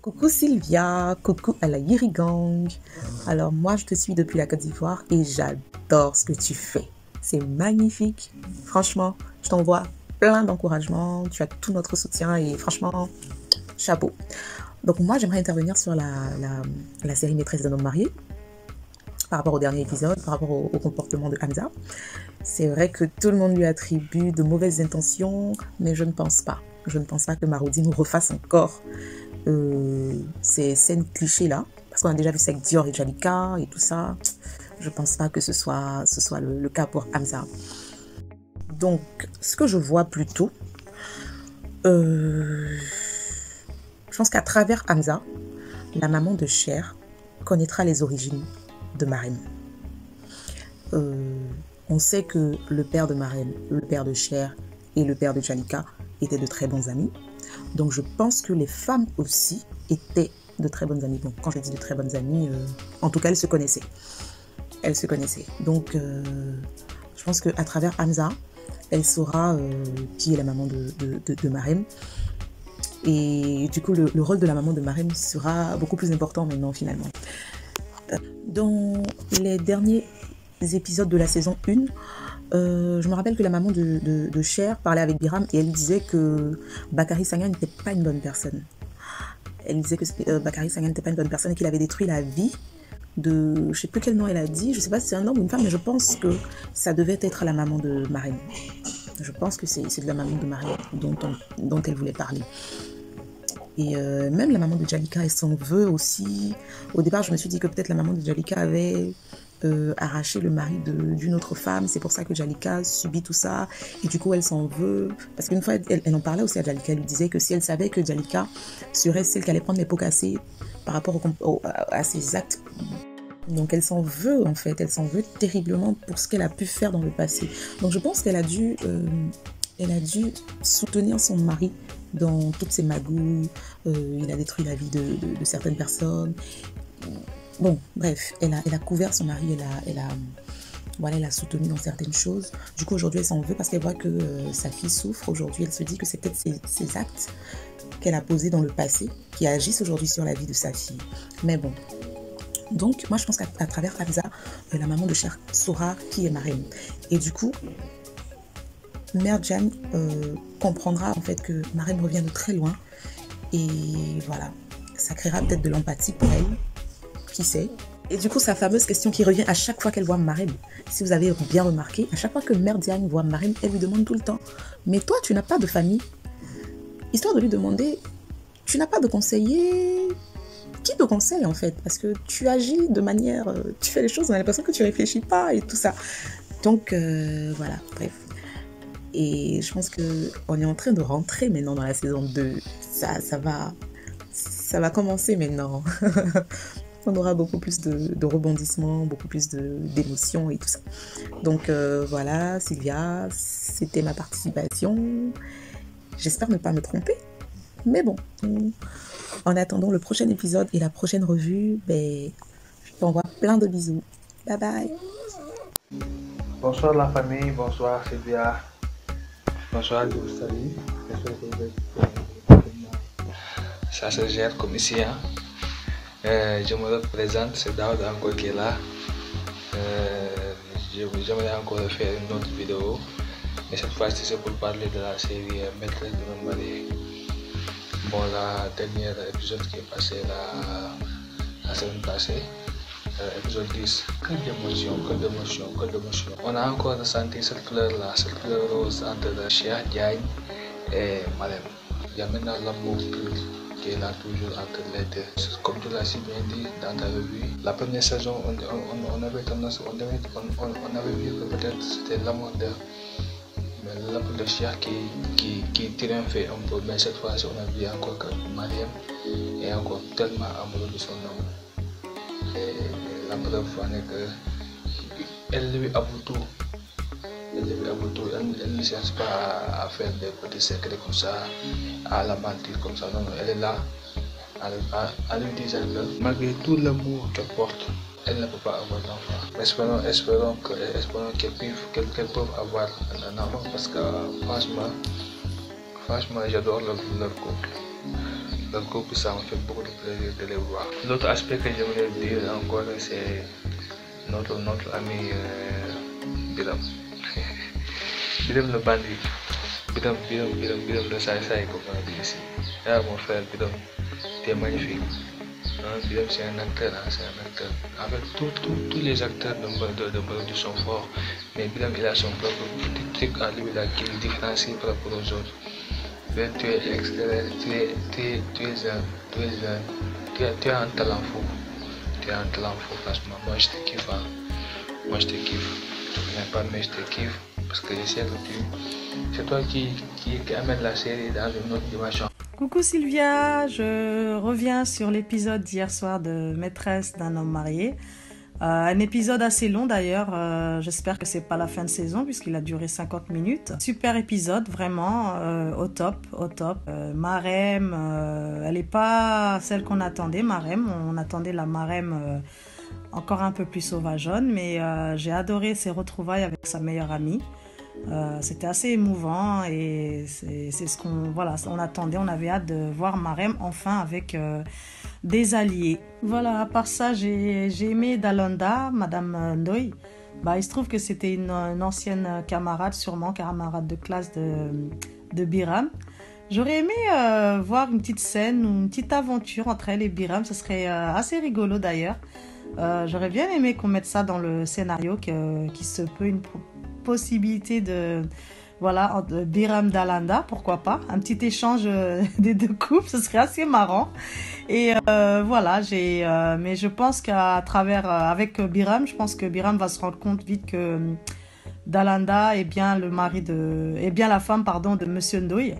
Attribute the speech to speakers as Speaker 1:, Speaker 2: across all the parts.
Speaker 1: Coucou Sylvia, coucou à la Yiri Gang. Alors moi je te suis depuis la Côte d'Ivoire et j'adore ce que tu fais. C'est magnifique. Franchement, je t'envoie plein d'encouragements. Tu as tout notre soutien et franchement, chapeau. Donc moi j'aimerais intervenir sur la série Maîtresse d'un homme marié par rapport au dernier épisode, par rapport au comportement de Hamza. C'est vrai que tout le monde lui attribue de mauvaises intentions, mais je ne pense pas. Je ne pense pas que Marodi nous refasse encore ces scènes clichés là, parce qu'on a déjà vu ça avec Dior et Jalika et tout ça. Je pense pas que ce soit le cas pour Hamza. Donc, ce que je vois plutôt, je pense qu'à travers Hamza, la maman de Cher connaîtra les origines de Marème. On sait que le père de Marème, le père de Cher et le père de Jalika étaient de très bons amis. Donc je pense que les femmes aussi étaient de très bonnes amies. Bon, quand je dis de très bonnes amies, en tout cas elles se connaissaient. Elles se connaissaient. Donc je pense qu'à travers Hamza, elle saura qui est la maman de Marème. Et du coup le rôle de la maman de Marème sera beaucoup plus important maintenant finalement. Dans les derniers épisodes de la saison 1, je me rappelle que la maman de Cher parlait avec Biram et elle disait que Bakary Sagna n'était pas une bonne personne. Elle disait que Bakary Sagna n'était pas une bonne personne et qu'il avait détruit la vie de... Je sais plus quel nom elle a dit, je sais pas si c'est un homme ou une femme, mais je pense que ça devait être la maman de Marème. Je pense que c'est de la maman de Marème dont elle voulait parler. Et même la maman de Jalika, elle s'en veut aussi. Au départ, je me suis dit que peut-être la maman de Jalika avait arraché le mari d'une autre femme. C'est pour ça que Jalika subit tout ça. Et du coup, elle s'en veut. Parce qu'une fois, elle en parlait aussi à Jalika. Elle lui disait que si elle savait que Jalika serait celle qui allait prendre les pots cassés par rapport à ses actes. Donc elle s'en veut en fait. Elle s'en veut terriblement pour ce qu'elle a pu faire dans le passé. Donc je pense qu'elle a dû soutenir son mari dans toutes ces magouilles. Il a détruit la vie de certaines personnes. Bon, bref, elle a couvert son mari, elle a soutenu dans certaines choses. Du coup, aujourd'hui, elle s'en veut parce qu'elle voit que sa fille souffre. Aujourd'hui, elle se dit que c'est peut-être ces actes qu'elle a posés dans le passé qui agissent aujourd'hui sur la vie de sa fille. Mais bon. Donc, moi, je pense qu'à travers Hamza, la maman de Cher saura qui est Marème. Et du coup, Mère Diane comprendra en fait que Marème revient de très loin. Et voilà, ça créera peut-être de l'empathie pour elle. Qui sait. Et du coup, sa fameuse question qui revient à chaque fois qu'elle voit Marème. Si vous avez bien remarqué, à chaque fois que Mère Diane voit Marème, elle lui demande tout le temps « Mais toi, tu n'as pas de famille ?» Histoire de lui demander « Tu n'as pas de conseiller ?» Qui te conseille en fait? Parce que tu agis de manière... tu fais les choses, on a l'impression que tu réfléchis pas et tout ça. Donc, voilà, bref. Et je pense qu'on est en train de rentrer maintenant dans la saison 2. Ça va commencer maintenant. On aura beaucoup plus de rebondissements, beaucoup plus d'émotions et tout ça. Donc voilà, Sylvia, c'était ma participation. J'espère ne pas me tromper. Mais bon, en attendant le prochain épisode et la prochaine revue, je t'envoie plein de bisous. Bye bye.
Speaker 2: Bonsoir la famille, bonsoir Sylvia. Bonsoir à tous, salut. Ça se gère comme ici, hein. Je me représente, c'est Daoud encore qui est là. J'aimerais encore faire une autre vidéo, mais cette fois-ci c'est pour parler de la série Maîtresse d'un homme marié. Bon, la dernière épisode qui est passé la semaine passée, épisode 10, que d'émotion. On a encore ressenti cette fleur-là, cette fleur rose entre Cheikh Diagne et Marème. Il y a maintenant l'amour pur qui est là toujours entre les deux. Comme tu l'as si bien dit dans ta revue, la première saison, on avait tendance, on avait vu que peut-être c'était l'amour de Cheikh qui triomphait un peu, mais cette fois-ci on a vu encore que Marème est encore tellement amoureux de son homme. Et la preuve en est qu'elle lui avoue tout. Elle ne cherche pas à faire des petits secrets comme ça, à la mentir comme ça. Non, elle est là à lui dire que malgré tout l'amour qu'elle porte, elle ne peut pas avoir d'enfant. Espérons qu'elle peut avoir un enfant parce que franchement j'adore leur couple. Donc, ça me fait beaucoup de plaisir de les voir. L'autre aspect que j'aimerais dire encore, c'est notre ami Biram. Biram le bandit. Biram le saïsaï, comme on dit ici. Ah, mon frère, Biram, tu es magnifique. Biram, c'est un acteur, c'est un acteur. Avec tous les acteurs de Marodi sont forts, mais Biram, il a son propre petit truc à lui qui le différencie par rapport aux autres. Tu es extérieur, tu as un talent fou. Tu as un talent fou, franchement. Moi, je te kiffe. Hein. Moi, je te kiffe. Je ne connais pas, mais je te kiffe. Parce que je sais que c'est toi qui amène la série dans une autre dimension.
Speaker 3: Coucou Sylvia, je reviens sur l'épisode d'hier soir de Maîtresse d'un homme marié. Un épisode assez long d'ailleurs, j'espère que c'est pas la fin de saison puisqu'il a duré 50 minutes. Super épisode, vraiment, au top. Marème, elle n'est pas celle qu'on attendait, Marème. On attendait la Marème encore un peu plus sauvageonne, mais j'ai adoré ses retrouvailles avec sa meilleure amie. C'était assez émouvant et c'est ce on attendait, on avait hâte de voir Marème enfin avec des alliés. Voilà, à part ça, j'ai aimé Dalanda, Madame Ndoye. Il se trouve que c'était une ancienne camarade, sûrement camarade de classe de Biram. J'aurais aimé voir une petite scène ou une petite aventure entre elle et Biram, ce serait assez rigolo d'ailleurs. J'aurais bien aimé qu'on mette ça dans le scénario, qui se peut une possibilité de Biram Dalanda, pourquoi pas, un petit échange des deux couples, ce serait assez marrant. Et mais je pense qu'à travers avec Biram, je pense que Biram va se rendre compte vite que Dalanda est bien la femme de Monsieur Ndoye,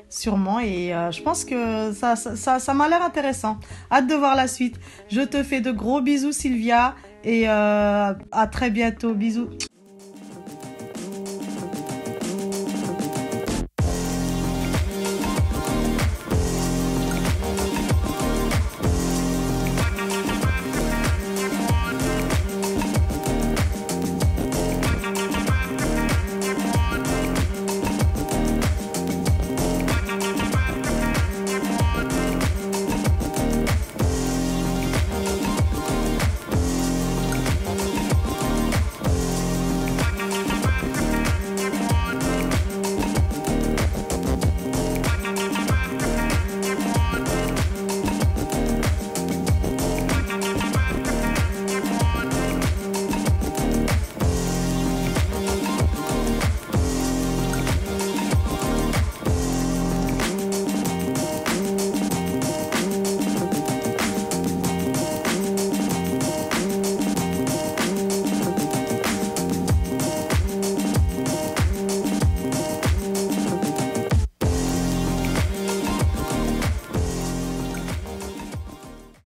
Speaker 3: sûrement, et je pense que ça m'a l'air intéressant. Hâte de voir la suite. Je te fais de gros bisous Sylvia et à très bientôt, bisous.